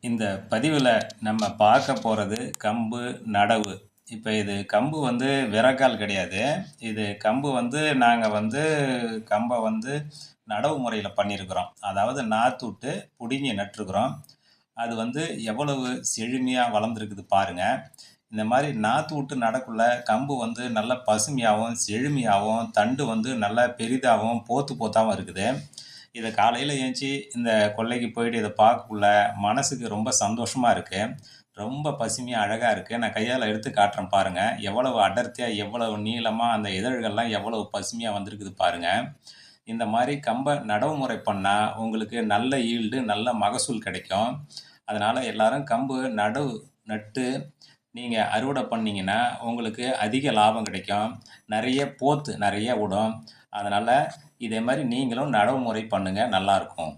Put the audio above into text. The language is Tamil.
இந்த பதிவில் நம்ம பார்க்க போகிறது கம்பு நடவு. இப்போ இது கம்பு வந்து விறகால் கிடையாது. இது கம்பு வந்து நாங்கள் வந்து கம்பை வந்து நடவு முறையில் பண்ணியிருக்கிறோம். அதாவது நாற்று விட்டு பிடுங்கி நட்டுருக்குறோம். அது வந்து எவ்வளவு செழுமையாக வளர்ந்துருக்குது பாருங்கள். இந்த மாதிரி நாற்று விட்டு நடக்குள்ள கம்பு வந்து நல்ல பசுமையாகவும் செழுமையாகவும் தண்டு வந்து நல்லா பெரிதாகவும் போத்து போத்தாகவும் இருக்குது. இதை காலையில் ஏஞ்சி இந்த கொல்லைக்கு போயிட்டு இதை பார்க்கக்குள்ள மனசுக்கு ரொம்ப சந்தோஷமாக இருக்குது. ரொம்ப பசுமையாக அழகாக இருக்குது. நான் கையால் எடுத்து காட்டுறேன் பாருங்கள். எவ்வளவு அடர்த்தியாக எவ்வளவு நீளமாக அந்த இதழ்கள்லாம் எவ்வளவு பசுமையாக வந்திருக்குது பாருங்கள். இந்த மாதிரி கம்பை நடவு முறை பண்ணால் உங்களுக்கு நல்ல ஈல்டு நல்ல மகசூல் கிடைக்கும். அதனால் எல்லாரும் கம்பு நடவு நட்டு நீங்கள் அறுவடை பண்ணிங்கன்னா உங்களுக்கு அதிக லாபம் கிடைக்கும். நிறைய போத்து நிறைய விடும். அதனால் இதே மாதிரி நீங்களும் நடவு முறை பண்ணுங்கள், நல்லாயிருக்கும்.